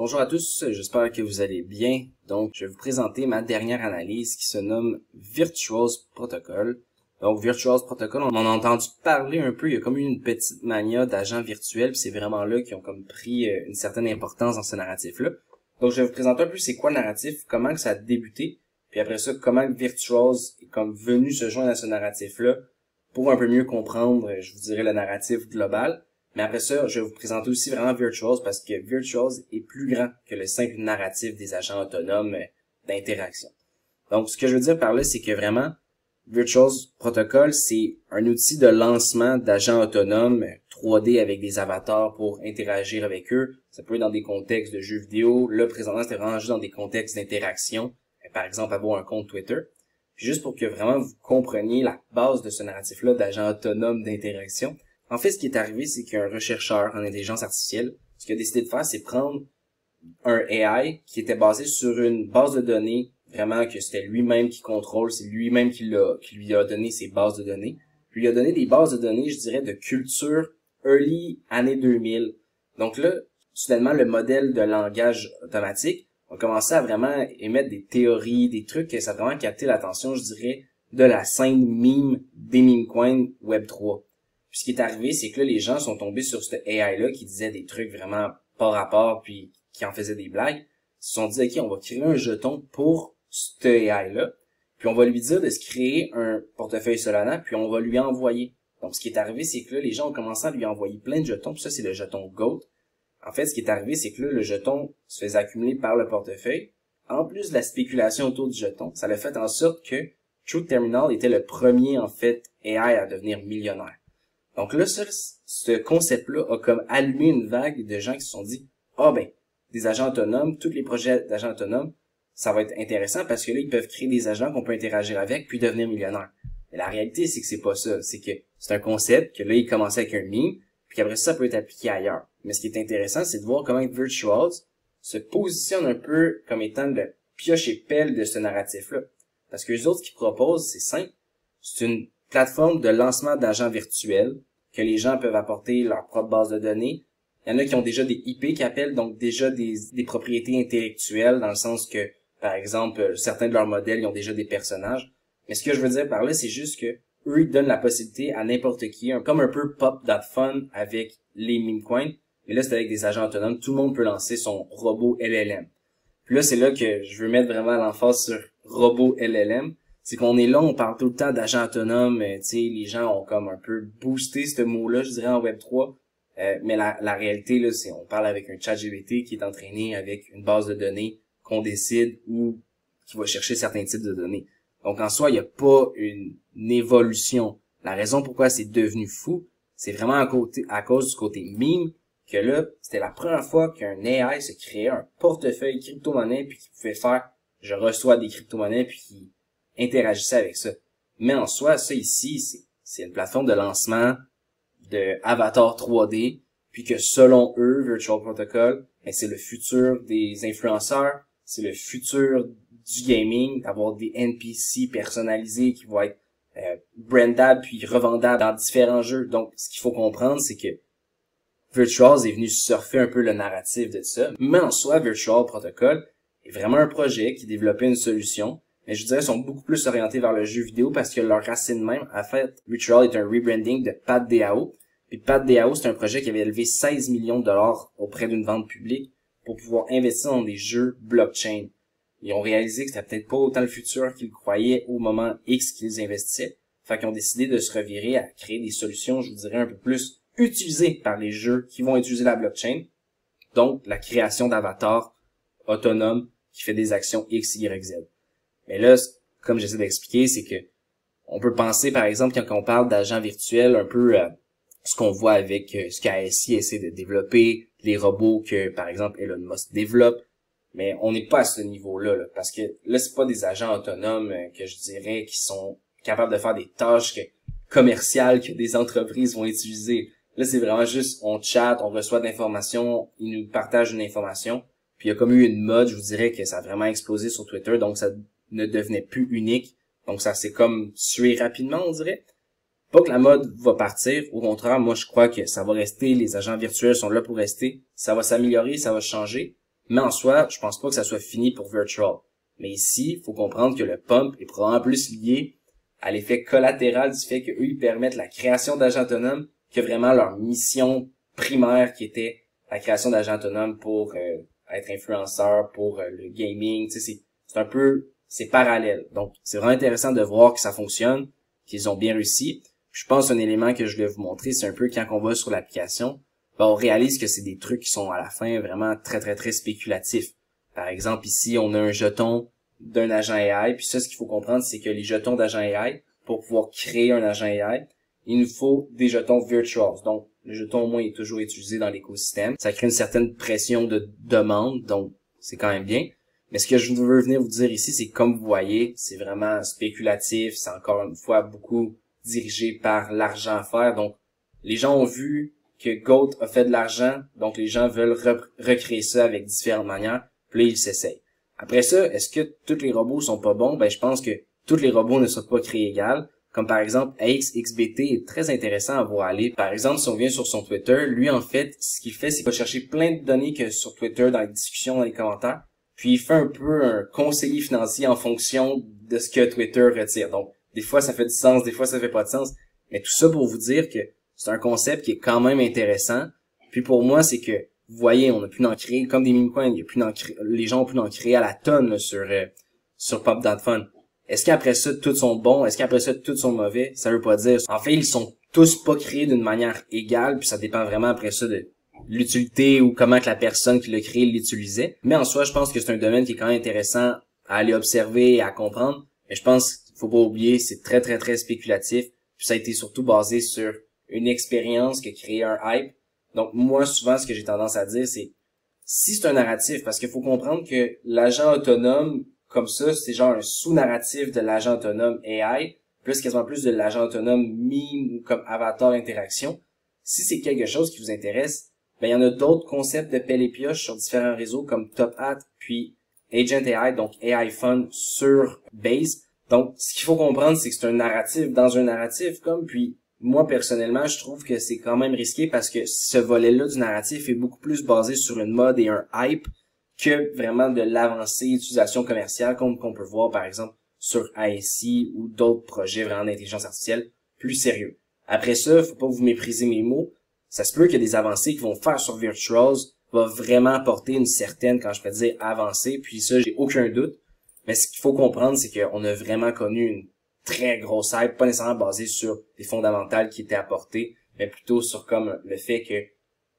Bonjour à tous, j'espère que vous allez bien. Donc, je vais vous présenter ma dernière analyse qui se nomme Virtuose Protocol. Donc, Virtuose Protocol, on en a entendu parler un peu, il y a comme eu une petite mania d'agents virtuels, puis c'est vraiment là qu'ils ont comme pris une certaine importance dans ce narratif-là. Donc, je vais vous présenter un peu c'est quoi le narratif, comment que ça a débuté, puis après ça, comment que Virtuose est comme venu se joindre à ce narratif-là pour un peu mieux comprendre, je vous dirais, le narratif global. Mais après ça, je vais vous présenter aussi vraiment Virtuose parce que Virtuose est plus grand que le simple narratif des agents autonomes d'interaction. Donc, ce que je veux dire par là, c'est que vraiment, Virtuose Protocol, c'est un outil de lancement d'agents autonomes 3D avec des avatars pour interagir avec eux. Ça peut être dans des contextes de jeux vidéo. Là, présentement, c'était vraiment juste dans des contextes d'interaction. Par exemple, avoir un compte Twitter. Puis juste pour que vraiment vous compreniez la base de ce narratif-là d'agents autonomes d'interaction. En fait, ce qui est arrivé, c'est qu'un rechercheur en intelligence artificielle, ce qu'il a décidé de faire, c'est prendre un AI qui était basé sur une base de données, vraiment que c'était lui-même qui contrôle, c'est lui-même qui lui a donné ses bases de données. Puis il a donné des bases de données, je dirais, de culture early années 2000. Donc là, soudainement, le modèle de langage automatique a commencé à vraiment émettre des théories, des trucs que ça a vraiment capté l'attention, je dirais, de la scène meme des meme coins Web3. Puis ce qui est arrivé, c'est que là, les gens sont tombés sur ce AI-là qui disait des trucs vraiment pas rapport, puis qui en faisait des blagues. Ils se sont dit, OK, on va créer un jeton pour ce AI-là, puis on va lui dire de se créer un portefeuille Solana, puis on va lui envoyer. Donc, ce qui est arrivé, c'est que là, les gens ont commencé à lui envoyer plein de jetons, puis ça, c'est le jeton GOAT. En fait, ce qui est arrivé, c'est que là, le jeton se faisait accumuler par le portefeuille. En plus de la spéculation autour du jeton, ça a fait en sorte que Truth Terminal était le premier, en fait, AI à devenir millionnaire. Donc là, ce concept-là a comme allumé une vague de gens qui se sont dit, des agents autonomes, tous les projets d'agents autonomes, ça va être intéressant parce que là, ils peuvent créer des agents qu'on peut interagir avec puis devenir millionnaires. Mais la réalité, c'est que c'est pas ça. C'est que c'est un concept que là, il commençait avec un meme, puis qu'après ça peut être appliqué ailleurs. Mais ce qui est intéressant, c'est de voir comment Virtuose se positionne un peu comme étant le pioche et pelle de ce narratif-là. Parce que les autres qui proposent, c'est simple. C'est une plateforme de lancement d'agents virtuels que les gens peuvent apporter leur propre base de données. Il y en a qui ont déjà des IP qui appellent, donc déjà des propriétés intellectuelles, dans le sens que, par exemple, certains de leurs modèles, ils ont déjà des personnages. Mais ce que je veux dire par là, c'est juste que eux, ils donnent la possibilité à n'importe qui, comme un peu pop.fun avec les meme coins. Mais là, c'est avec des agents autonomes. Tout le monde peut lancer son robot LLM. Puis là, c'est là que je veux mettre vraiment l'emphase sur robot LLM. C'est qu'on est là, on parle tout le temps d'agents autonomes, tu sais, les gens ont comme un peu boosté ce mot-là, je dirais, en Web3. Mais la réalité, là, c'est on parle avec un ChatGPT qui est entraîné avec une base de données qu'on décide ou qui va chercher certains types de données. Donc, en soi, il n'y a pas une évolution. La raison pourquoi c'est devenu fou, c'est vraiment à cause du côté meme, que là, c'était la première fois qu'un AI se créait un portefeuille crypto-monnaie puis qui pouvait faire, je reçois des crypto-monnaies puis qui interagissait avec ça. Mais en soi, ça ici, c'est une plateforme de lancement de avatars 3D, puis que selon eux, Virtual Protocol, c'est le futur des influenceurs, c'est le futur du gaming, d'avoir des NPC personnalisés qui vont être brandables puis revendables dans différents jeux. Donc, ce qu'il faut comprendre, c'est que Virtual est venu surfer un peu le narratif de ça. Mais en soi, Virtual Protocol est vraiment un projet qui développait une solution. Mais je dirais qu'ils sont beaucoup plus orientés vers le jeu vidéo parce que leur racine même, en fait, Virtual est un rebranding de PatDAO. Puis PatDAO, c'est un projet qui avait élevé 16 millions de dollars auprès d'une vente publique pour pouvoir investir dans des jeux blockchain. Ils ont réalisé que c'était peut-être pas autant le futur qu'ils croyaient au moment X qu'ils investissaient. Fait qu'ils ont décidé de se revirer à créer des solutions, je vous dirais, un peu plus utilisées par les jeux qui vont utiliser la blockchain. Donc, la création d'avatars autonomes qui fait des actions X, Y, Z. Mais là, comme j'essaie d'expliquer, c'est que on peut penser, par exemple, quand on parle d'agents virtuels, un peu ce qu'on voit avec ce qu'ASI essaie de développer, les robots que, par exemple, Elon Musk développe. Mais on n'est pas à ce niveau-là, là, parce que là, c'est pas des agents autonomes que je dirais qui sont capables de faire des tâches commerciales que des entreprises vont utiliser. Là, c'est vraiment juste, on chatte, on reçoit de l'information, ils nous partagent une information. Puis il y a comme eu une mode, je vous dirais que ça a vraiment explosé sur Twitter, donc ça ne devenait plus unique. Donc ça s'est comme tué rapidement, on dirait. Pas que la mode va partir, au contraire, moi je crois que ça va rester, les agents virtuels sont là pour rester, ça va s'améliorer, ça va changer. Mais en soi, je pense pas que ça soit fini pour Virtual. Mais ici, il faut comprendre que le pump est probablement plus lié à l'effet collatéral du fait qu'eux, ils permettent la création d'agents autonomes que vraiment leur mission primaire qui était la création d'agents autonomes pour être influenceur, pour le gaming. Tu sais, c'est un peu, c'est parallèle. Donc, c'est vraiment intéressant de voir que ça fonctionne, qu'ils ont bien réussi. Je pense un élément que je voulais vous montrer, c'est un peu quand on va sur l'application, ben, on réalise que c'est des trucs qui sont à la fin vraiment très très très spéculatifs. Par exemple, ici, on a un jeton d'un agent AI, puis ça, ce qu'il faut comprendre, c'est que les jetons d'agent AI, pour pouvoir créer un agent AI, il nous faut des jetons virtuals. Donc, le jeton, au moins, est toujours utilisé dans l'écosystème. Ça crée une certaine pression de demande, donc c'est quand même bien. Mais ce que je veux venir vous dire ici, c'est que comme vous voyez, c'est vraiment spéculatif, c'est encore une fois beaucoup dirigé par l'argent à faire. Donc, les gens ont vu que Goat a fait de l'argent, donc les gens veulent recréer ça avec différentes manières, puis là, ils s'essayent. Après ça, est-ce que tous les robots sont pas bons? Ben, je pense que tous les robots ne sont pas créés égales. Comme par exemple, AXXBT est très intéressant à voir aller. Par exemple, si on vient sur son Twitter, lui, en fait, ce qu'il fait, c'est qu'il va chercher plein de données que sur Twitter, dans les discussions, dans les commentaires, puis il fait un peu un conseiller financier en fonction de ce que Twitter retire. Donc, des fois, ça fait du sens, des fois, ça fait pas de sens. Mais tout ça pour vous dire que c'est un concept qui est quand même intéressant. Puis pour moi, c'est que, vous voyez, on a pu en créer, comme des meme coins, les gens ont pu en créer à la tonne là, sur Pop.fun. Est-ce qu'après ça, tous sont bons? Est-ce qu'après ça, tous sont mauvais? Ça veut pas dire. En fait, ils sont tous pas créés d'une manière égale, puis ça dépend vraiment après ça de l'utilité ou comment que la personne qui l'a créé l'utilisait. Mais en soi, je pense que c'est un domaine qui est quand même intéressant à aller observer et à comprendre. Mais je pense qu'il faut pas oublier, c'est très très très spéculatif. Puis ça a été surtout basé sur une expérience qui a créé un hype. Donc moi, souvent, ce que j'ai tendance à dire, c'est si c'est un narratif, parce qu'il faut comprendre que l'agent autonome, comme ça, c'est genre un sous-narratif de l'agent autonome AI, plus quasiment plus de l'agent autonome meme ou comme avatar interaction. Si c'est quelque chose qui vous intéresse, ben il y en a d'autres concepts de pelle et pioche sur différents réseaux comme Top Hat, puis Agent AI, donc AI Fun sur Base. Donc, ce qu'il faut comprendre, c'est que c'est un narratif dans un narratif, comme, puis moi, personnellement, je trouve que c'est quand même risqué parce que ce volet-là du narratif est beaucoup plus basé sur une mode et un hype que vraiment de l'avancée d'utilisation commerciale, comme qu'on peut voir, par exemple, sur ASI ou d'autres projets vraiment d'intelligence artificielle plus sérieux. Après ça, faut pas vous mépriser mes mots. Ça se peut que des avancées qu'ils vont faire sur Virtuals va vraiment apporter une certaine, quand je peux dire avancée, puis ça, j'ai aucun doute. Mais ce qu'il faut comprendre, c'est qu'on a vraiment connu une très grosse hype, pas nécessairement basée sur des fondamentales qui étaient apportées, mais plutôt sur comme le fait que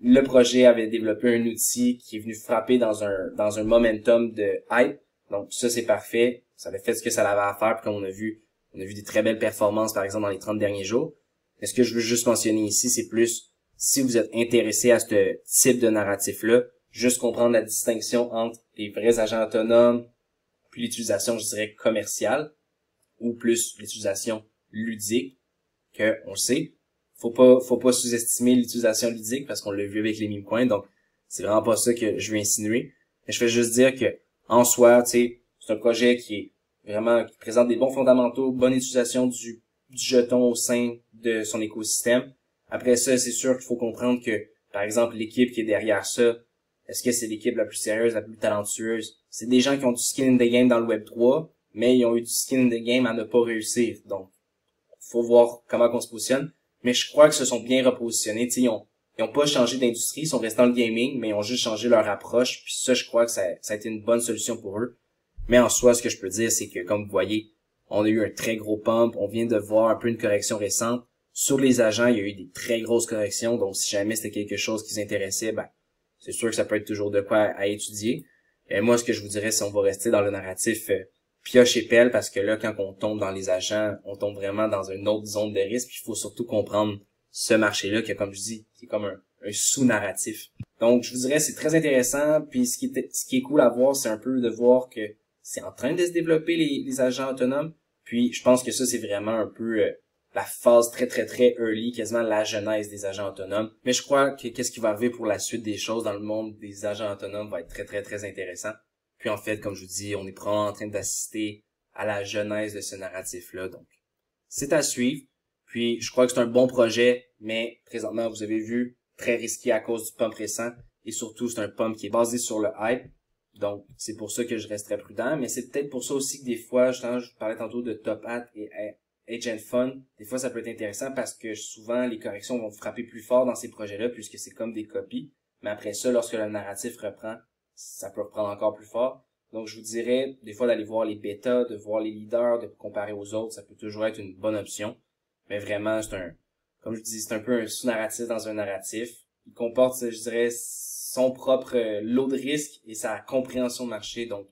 le projet avait développé un outil qui est venu frapper dans un momentum de hype. Donc ça, c'est parfait. Ça avait fait ce que ça avait à faire, puis comme on a vu des très belles performances, par exemple, dans les 30 derniers jours. Mais ce que je veux juste mentionner ici, c'est plus, si vous êtes intéressé à ce type de narratif-là, juste comprendre la distinction entre les vrais agents autonomes, puis l'utilisation, je dirais, commerciale, ou plus l'utilisation ludique, que on le sait. Faut pas sous-estimer l'utilisation ludique parce qu'on l'a vu avec les meme coins, donc c'est vraiment pas ça que je veux insinuer. Mais je vais juste dire que, en soi, tu sais, c'est un projet qui présente des bons fondamentaux, bonne utilisation du jeton au sein de son écosystème. Après ça, c'est sûr qu'il faut comprendre que, par exemple, l'équipe qui est derrière ça, est-ce que c'est l'équipe la plus sérieuse, la plus talentueuse? C'est des gens qui ont du skin in the game dans le Web 3, mais ils ont eu du skin in the game à ne pas réussir. Donc, faut voir comment on se positionne. Mais je crois que se sont bien repositionnés. Tu sais, ils ont pas changé d'industrie, ils sont restés dans le gaming, mais ils ont juste changé leur approche. Puis ça, je crois que ça a été une bonne solution pour eux. Mais en soi, ce que je peux dire, c'est que, comme vous voyez, on a eu un très gros pump. On vient de voir un peu une correction récente. Sur les agents, il y a eu des très grosses corrections. Donc, si jamais c'était quelque chose qui les intéressait, ben, c'est sûr que ça peut être toujours de quoi à étudier. Et moi, ce que je vous dirais, c'est on va rester dans le narratif pioche et pelle, parce que là, quand on tombe dans les agents, on tombe vraiment dans une autre zone de risque. Puis il faut surtout comprendre ce marché-là, qui, comme je dis, qui est comme un sous-narratif. Donc, je vous dirais, c'est très intéressant. Puis ce qui est cool à voir, c'est un peu de voir que c'est en train de se développer les agents autonomes. Puis je pense que ça, c'est vraiment un peu la phase très très très early, quasiment la genèse des agents autonomes. Mais je crois que qu'est-ce qui va arriver pour la suite des choses dans le monde des agents autonomes va être très très très intéressant. Puis en fait, comme je vous dis, on est probablement en train d'assister à la genèse de ce narratif-là. Donc, c'est à suivre. Puis je crois que c'est un bon projet, mais présentement, vous avez vu, très risqué à cause du pump récent. et surtout c'est un pump qui est basé sur le hype. Donc c'est pour ça que je resterai prudent, mais c'est peut-être pour ça aussi que des fois, je parlais tantôt de Top Hat et Agent Fun, des fois ça peut être intéressant parce que souvent les corrections vont frapper plus fort dans ces projets-là puisque c'est comme des copies, mais après ça, lorsque le narratif reprend, ça peut reprendre encore plus fort. Donc je vous dirais des fois d'aller voir les bêtas, de voir les leaders, de comparer aux autres, ça peut toujours être une bonne option. Mais vraiment, comme je dis, c'est un peu un sous-narratif dans un narratif. Il comporte, je dirais, son propre lot de risques et sa compréhension de marché. Donc,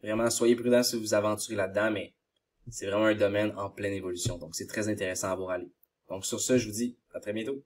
vraiment, soyez prudents si vous vous aventurez là-dedans, mais c'est vraiment un domaine en pleine évolution. Donc, c'est très intéressant à voir aller. Donc, sur ce, je vous dis à très bientôt.